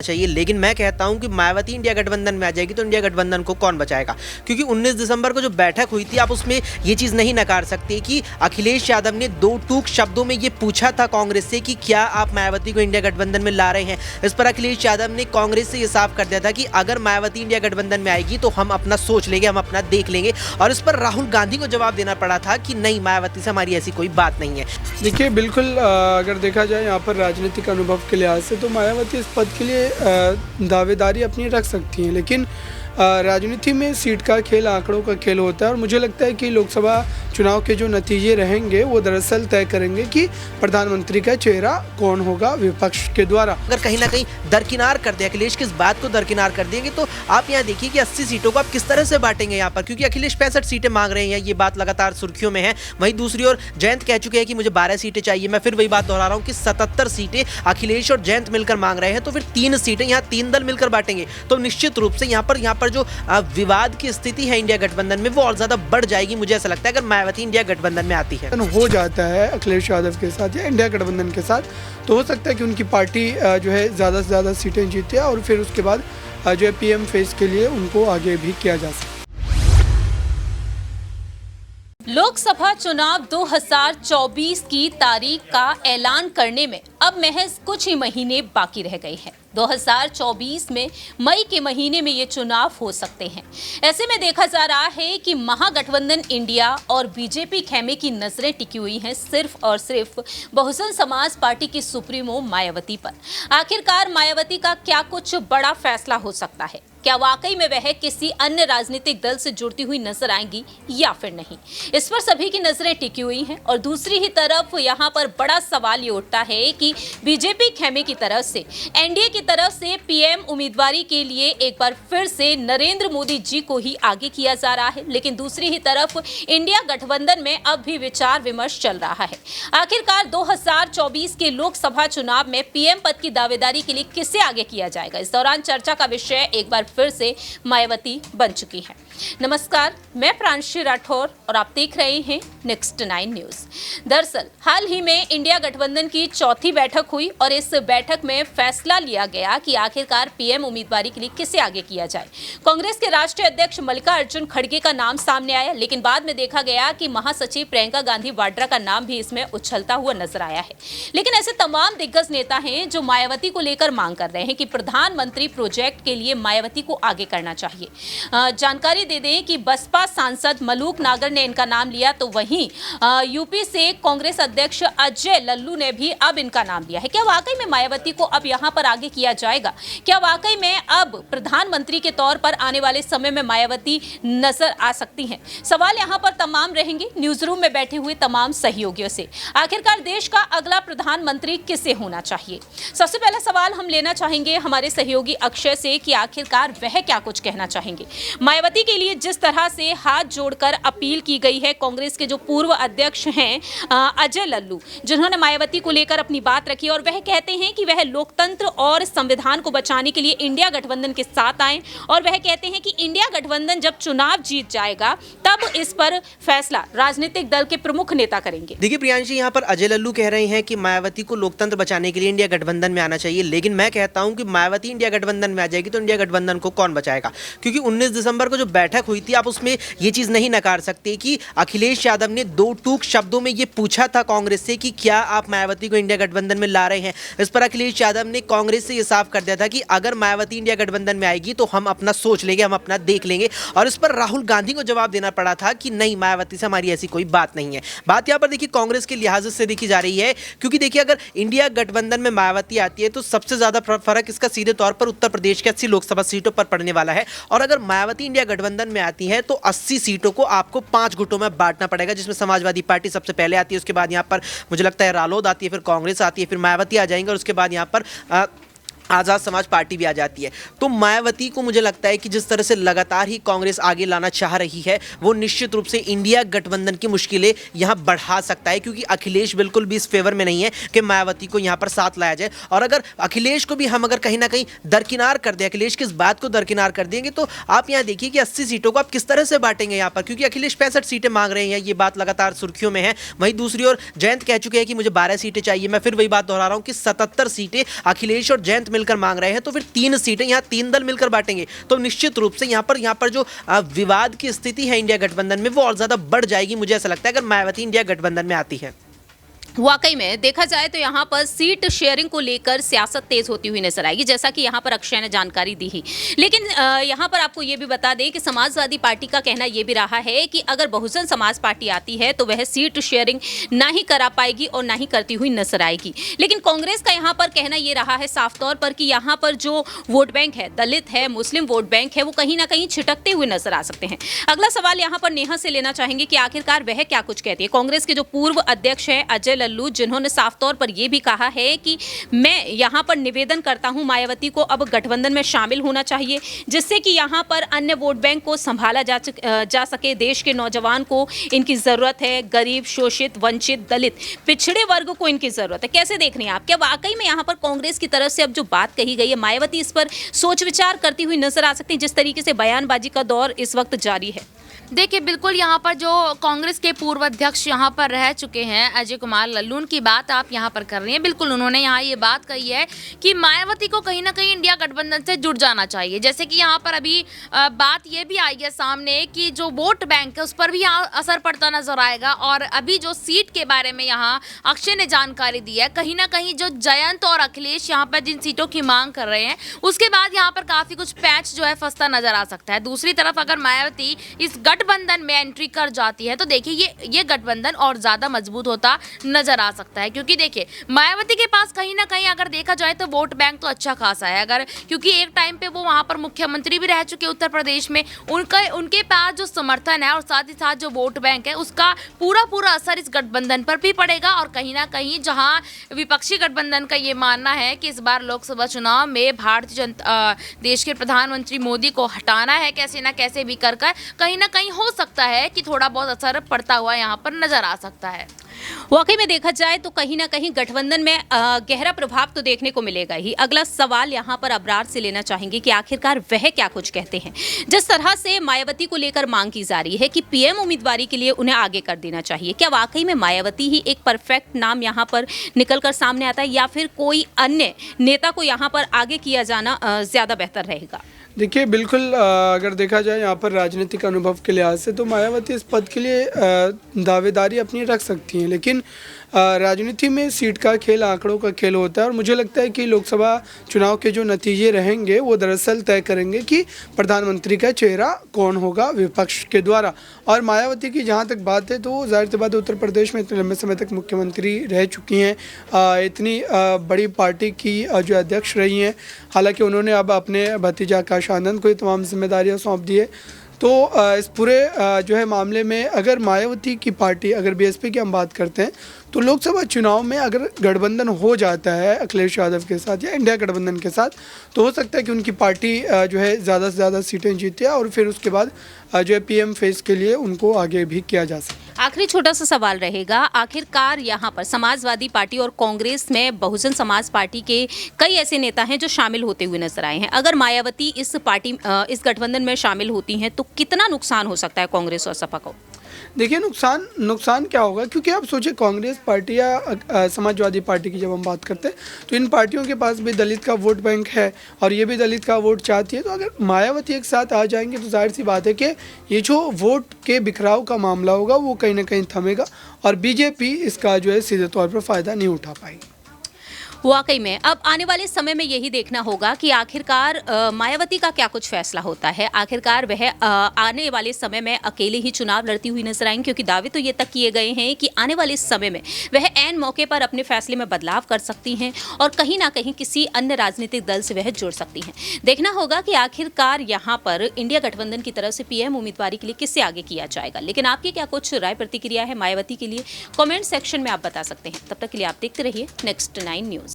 चाहिए, लेकिन मैं कहता हूं कि मायावती इंडिया गठबंधन में आ जाएगी तो इंडिया गठबंधन को कौन बचाएगा। क्योंकि 19 दिसंबर को जो बैठक हुई थी, आप उसमें ये चीज़ नहीं नकार सकते कि अखिलेश यादव ने दो टूक शब्दों में ये पूछा था कांग्रेस से कि क्या आप मायावती को इंडिया गठबंधन में ला रहे हैं। इस पर अखिलेश यादव ने कांग्रेस से ये साफ कर दिया था कि अगर मायावती इंडिया गठबंधन में आएगी तो हम अपना सोच लेंगे, हम अपना देख लेंगे। और इस पर राहुल गांधी को जवाब देना पड़ा था कि नहीं, मायावती से हमारी ऐसी कोई बात नहीं है। देखिए, बिल्कुल अगर देखा जाए यहाँ पर राजनीतिक अनुभव के लिहाज से तो मायावती इस पद के लिए दावेदारी अपनी रख सकती हैं, लेकिन राजनीति में सीट का खेल आंकड़ों का खेल होता है और मुझे लगता है कि लोकसभा चुनाव के जो नतीजे रहेंगे वो दरअसल तय करेंगे कि प्रधानमंत्री का चेहरा कौन होगा विपक्ष के द्वारा। अगर कहीं ना कहीं दरकिनार कर दे, अखिलेश की इस बात को दरकिनार कर देंगे तो आप यहाँ देखिए कि 80 सीटों को आप किस तरह से बांटेंगे यहाँ पर, क्योंकि अखिलेश 65 सीटें मांग रहे हैं, ये बात लगातार सुर्खियों में है। वहीं दूसरी ओर जयंत कह चुके हैं कि मुझे 12 सीटें चाहिए। मैं फिर वही बात दोहरा रहा हूँ कि 77 सीटें अखिलेश और जयंत मिलकर मांग रहे हैं, तो फिर 3 सीटें यहाँ 3 दल मिलकर बांटेंगे तो निश्चित रूप से यहाँ पर जो विवाद की स्थिति है इंडिया गठबंधन में वो और ज्यादा बढ़ जाएगी। मुझे ऐसा लगता है अगर मायावती इंडिया गठबंधन में आती है हो जाता है अखिलेश यादव के साथ या इंडिया गठबंधन के साथ, तो हो सकता है कि उनकी पार्टी जो है ज़्यादा से ज़्यादा सीटें जीते और फिर उसके बाद जो है पीएम फेज के लिए उनको आगे भी किया जा सके। लोकसभा चुनाव 2024 की तारीख का ऐलान करने में अब महज कुछ ही महीने बाकी रह गए हैं। 2024 में मई के महीने में ये चुनाव हो सकते हैं। ऐसे में देखा जा रहा है कि महागठबंधन इंडिया और बीजेपी खेमे की नजरें टिकी हुई हैं सिर्फ और सिर्फ बहुजन समाज पार्टी की सुप्रीमो मायावती पर। आखिरकार मायावती का क्या कुछ बड़ा फैसला हो सकता है? क्या वाकई में वह किसी अन्य राजनीतिक दल से जुड़ती हुई नजर आएंगी या फिर नहीं? इस पर सभी की नजरें टिकी हुई हैं और दूसरी ही तरफ यहाँ पर बड़ा सवाल ये उठता है कि बीजेपी खेमे की तरफ से, एनडीए की तरफ से पीएम उम्मीदवारी के लिए एक बार फिर से नरेंद्र मोदी जी को ही आगे किया जा रहा है, लेकिन दूसरी ही तरफ इंडिया गठबंधन में अब भी विचार विमर्श चल रहा है। आखिरकार 2024 के लोकसभा चुनाव में पीएम पद की दावेदारी के लिए किसे आगे किया जाएगा? इस दौरान चर्चा का विषय एक बार फिर से मायावती बन चुकी है। नमस्कार, मैं प्रांशी राठौर और आप देख रहे हैं नेक्स्ट 9 न्यूज। दरअसल हाल ही में इंडिया गठबंधन की चौथी बैठक हुई और इस बैठक में फैसला लिया गया कि आखिरकार पीएम उम्मीदवारी के लिए किसे आगे किया जाए। कांग्रेस के राष्ट्रीय अध्यक्ष मल्लिकार्जुन खड़गे का नाम सामने आया, लेकिन बाद में देखा गया कि महासचिव प्रियंका गांधी वाड्रा का नाम भी इसमें उछलता हुआ नजर आया है। लेकिन ऐसे तमाम दिग्गज नेता हैं जो मायावती को लेकर मांग कर रहे हैं कि प्रधानमंत्री प्रोजेक्ट के लिए मायावती को आगे करना चाहिए। जानकारी दे दें कि बसपा सांसद मलूक नागर ने इनका नाम लिया, तो वहीं यूपी से कांग्रेस अध्यक्ष अजय लल्लू ने भी अब इनका नाम लिया है। क्या वाकई में मायावती को अब यहां पर आगे किया जाएगा? क्या वाकई में अब प्रधानमंत्री के तौर पर आने वाले समय में मायावती नजर आ सकती हैं? सवाल यहां पर तमाम रहेंगे न्यूज रूम में बैठे हुए तमाम सहयोगियों से। आखिरकार देश का अगला प्रधानमंत्री किसे होना चाहिए? सबसे पहला सवाल हम लेना चाहेंगे हमारे सहयोगी अक्षय से कि आखिरकार वह क्या कुछ कहना चाहेंगे। मायावती के लिए जिस तरह से हाथ जोड़कर अपील की गई है कांग्रेस के जो पूर्व अध्यक्ष हैं अजय लल्लू, जिन्होंने मायावती को लेकर अपनी बात रखी और वह कहते हैं कि वह लोकतंत्र और संविधान को बचाने के लिए इंडिया गठबंधन के साथ आए और वह कहते हैं कि इंडिया गठबंधन जब चुनाव जीत जाएगा तब इस पर फैसला राजनीतिक दल के प्रमुख नेता करेंगे। देखिए प्रियांशी, यहाँ पर अजय लल्लू कह रहे हैं कि मायावती को लोकतंत्र बचाने के लिए इंडिया गठबंधन में आना चाहिए, लेकिन मैं कहता हूं कि मायावती इंडिया गठबंधन में आ जाएगी तो इंडिया गठबंधन को कौन बचाएगा। क्योंकि 19 दिसंबर को जो बैठक हुई थी, आप उसमें ये चीज नहीं नकार सकते कि अखिलेश यादव ने दो टूक शब्दों में ये पूछा था कांग्रेस से कि क्या आप मायावती को इंडिया गठबंधन में ला रहे हैं। इस पर अखिलेश यादव ने कांग्रेस से ये साफ कर दिया था कि अगर मायावती इंडिया गठबंधन में आएगी तो हम अपना सोच लेंगे, हम अपना देख लेंगे। और इस पर राहुल गांधी को जवाब देना पड़ा था कि नहीं, मायावती से हमारी ऐसी कोई बात नहीं है। बात यहाँ पर देखिए कांग्रेस के लिहाज से देखी जा रही है, क्योंकि देखिए अगर इंडिया गठबंधन में मायावती आती है तो सबसे ज्यादा फर्क इसका सीधे तौर पर उत्तर प्रदेश के 80 लोकसभा सीटों पर पड़ने वाला है। और अगर मायावती इंडिया गठबंधन में आती है तो 80 सीटों को आपको 5 गुटों में बांटना पड़ेगा, जिसमें समाजवादी पार्टी सबसे पहले आती है, उसके बाद यहाँ पर मुझे लगता है रालोद आती है, फिर कांग्रेस आती है, फिर मायावती आ जाएंगे और उसके बाद यहाँ पर आज़ाद समाज पार्टी भी आ जाती है। तो मायावती को मुझे लगता है कि जिस तरह से लगातार ही कांग्रेस आगे लाना चाह रही है वो निश्चित रूप से इंडिया गठबंधन की मुश्किलें यहाँ बढ़ा सकता है, क्योंकि अखिलेश बिल्कुल भी इस फेवर में नहीं है कि मायावती को यहाँ पर साथ लाया जाए। और अगर अखिलेश को भी हम अगर कहीं ना कहीं दरकिनार कर दें, अखिलेश की इस बात को दरकिनार कर देंगे तो आप यहाँ देखिए कि 80 सीटों को आप किस तरह से बांटेंगे यहाँ पर, क्योंकि अखिलेश 65 सीटें मांग रहे हैं, ये बात लगातार सुर्खियों में है। वहीं दूसरी ओर जयंत कह चुके हैं कि मुझे 12 सीटें चाहिए। मैं फिर वही बात दोहरा रहा हूँ कि 77 सीटें अखिलेश और जयंत मिलकर मांग रहे हैं, तो फिर 3 सीटें यहाँ 3 दल मिलकर बांटेंगे तो निश्चित रूप से यहाँ पर जो विवाद की स्थिति है इंडिया गठबंधन में वो और ज्यादा बढ़ जाएगी। मुझे ऐसा लगता है अगर मायावती इंडिया गठबंधन में आती है। वाकई में देखा जाए तो यहाँ पर सीट शेयरिंग को लेकर सियासत तेज होती हुई नजर आएगी, जैसा कि यहाँ पर अक्षय ने जानकारी दी ही। लेकिन यहाँ पर आपको ये भी बता दें कि समाजवादी पार्टी का कहना ये भी रहा है कि अगर बहुजन समाज पार्टी आती है तो वह सीट शेयरिंग ना ही करा पाएगी और ना ही करती हुई नजर आएगी। लेकिन कांग्रेस का यहाँ पर कहना ये रहा है साफ तौर पर कि यहाँ पर जो वोट बैंक है, दलित है, मुस्लिम वोट बैंक है, वो कहीं ना कहीं छिटकते हुए नजर आ सकते हैं। अगला सवाल यहाँ पर नेहा से लेना चाहेंगे कि आखिरकार वह क्या कुछ कहती है। कांग्रेस के जो पूर्व अध्यक्ष है अजय लल्लू, जिन्होंने साफ तौर पर यह भी कहा है कि मैं यहां पर निवेदन करता हूं मायावती को अब गठबंधन में शामिल होना चाहिए, जिससे कि यहां पर अन्य वोट बैंक को संभाला जा सके। देश के नौजवान को इनकी जरूरत है, गरीब, शोषित, वंचित, दलित, पिछड़े वर्ग को इनकी जरूरत है। कैसे देख रही हैं आप? क्या वाकई में यहां पर कांग्रेस की तरफ से अब जो बात कही गई है, मायावती इस पर सोच विचार करती हुई नजर आ सकती है, जिस तरीके से बयानबाजी का दौर इस वक्त जारी है? देखिए, बिल्कुल यहाँ पर जो कांग्रेस के पूर्व अध्यक्ष यहाँ पर रह चुके हैं अजय कुमार लल्लू की बात आप यहाँ पर कर रही हैं। बिल्कुल उन्होंने यहाँ ये बात कही है कि मायावती को कहीं ना कहीं इंडिया गठबंधन से जुड़ जाना चाहिए। जैसे कि यहाँ पर अभी बात ये भी आई है सामने कि जो वोट बैंक है उस पर भी यहाँ असर पड़ता नजर आएगा। और अभी जो सीट के बारे में यहाँ अक्षय ने जानकारी दी है, कहीं ना कहीं जो जयंत और अखिलेश यहाँ पर जिन सीटों की मांग कर रहे हैं उसके बाद यहाँ पर काफ़ी कुछ पैच जो है फंसता नजर आ सकता है। दूसरी तरफ अगर मायावती इस गठबंधन में एंट्री कर जाती है तो देखिए ये गठबंधन और ज्यादा मजबूत होता नजर आ सकता है। क्योंकि देखिए मायावती के पास कहीं ना कहीं अगर देखा जाए तो वोट बैंक तो अच्छा खासा है। अगर क्योंकि एक टाइम पे वो वहां पर मुख्यमंत्री भी रह चुके उत्तर प्रदेश में, उनके पास जो समर्थन है और साथ ही साथ जो वोट बैंक है उसका पूरा असर इस गठबंधन पर भी पड़ेगा। और कहीं ना कहीं जहां विपक्षी गठबंधन का ये मानना है कि इस बार लोकसभा चुनाव में भारतीय जनता देश के प्रधानमंत्री मोदी को हटाना है कैसे ना कैसे भी कर कहीं ना कहीं हो सकता है कि थोड़ा बहुत असर पड़ता हुआ यहाँ पर नजर आ सकता है। वाकई में देखा जाए तो कहीं ना कहीं गठबंधन में गहरा प्रभाव तो देखने को मिलेगा ही। अगला सवाल यहाँ पर अबरार से लेना चाहेंगे कि आखिरकार वह क्या कुछ कहते हैं। जिस तरह से मायावती को लेकर मांग की जा रही है कि पीएम उम्मीदवारी के लिए उन्हें आगे कर देना चाहिए, क्या वाकई में मायावती ही एक परफेक्ट नाम यहाँ पर निकलकर सामने आता है या फिर कोई अन्य नेता को यहाँ पर आगे किया जाना ज्यादा बेहतर रहेगा? देखिए, बिल्कुल अगर देखा जाए यहाँ पर राजनीतिक अनुभव के लिहाज से तो मायावती इस पद के लिए दावेदारी अपनी रख सकती हैं, लेकिन राजनीति में सीट का खेल आंकड़ों का खेल होता है। और मुझे लगता है कि लोकसभा चुनाव के जो नतीजे रहेंगे वो दरअसल तय करेंगे कि प्रधानमंत्री का चेहरा कौन होगा विपक्ष के द्वारा। और मायावती की जहाँ तक बात है तो जाहिर सी बात है उत्तर प्रदेश में इतने लंबे समय तक मुख्यमंत्री रह चुकी हैं, इतनी बड़ी पार्टी की जो अध्यक्ष रही हैं। हालांकि उन्होंने अब अपने भतीजा आकाश आनंद को ये तमाम जिम्मेदारियाँ सौंप दी है। तो इस पूरे जो है मामले में अगर मायावती की पार्टी, अगर बीएसपी की हम बात करते हैं तो लोकसभा चुनाव में अगर गठबंधन हो जाता है अखिलेश यादव के साथ या इंडिया गठबंधन के साथ तो हो सकता है कि उनकी पार्टी जो है ज़्यादा से ज़्यादा सीटें जीते और फिर उसके बाद जो है पीएम फेस के लिए उनको आगे भी किया जा सके। आखिरी छोटा सा सवाल रहेगा, आखिरकार यहाँ पर समाजवादी पार्टी और कांग्रेस में बहुजन समाज पार्टी के कई ऐसे नेता हैं जो शामिल होते हुए नजर आए हैं। अगर मायावती इस गठबंधन में शामिल होती हैं तो कितना नुकसान हो सकता है कांग्रेस और सपा को? देखिए, नुकसान क्या होगा, क्योंकि आप सोचिए कांग्रेस पार्टी या समाजवादी पार्टी की जब हम बात करते हैं तो इन पार्टियों के पास भी दलित का वोट बैंक है और ये भी दलित का वोट चाहती है। तो अगर मायावती एक साथ आ जाएंगे तो जाहिर सी बात है कि ये जो वोट के बिखराव का मामला होगा वो कहीं ना कहीं थमेगा और बीजेपी इसका जो है सीधे तौर पर फ़ायदा नहीं उठा पाएगी। वाकई में अब आने वाले समय में यही देखना होगा कि आखिरकार मायावती का क्या कुछ फैसला होता है। आखिरकार वह आने वाले समय में अकेले ही चुनाव लड़ती हुई नजर आएंगी, क्योंकि दावे तो ये तक किए गए हैं कि आने वाले समय में वह ऐन मौके पर अपने फैसले में बदलाव कर सकती हैं और कहीं ना कहीं किसी अन्य राजनीतिक दल से वह जुड़ सकती हैं। देखना होगा कि आखिरकार यहाँ पर इंडिया गठबंधन की तरफ से पीएम उम्मीदवारी के लिए किससे आगे किया जाएगा। लेकिन आपकी क्या कुछ राय प्रतिक्रिया है मायावती के लिए, कॉमेंट सेक्शन में आप बता सकते हैं। तब तक के लिए आप देखते रहिए नेक्स्ट 9 न्यूज़।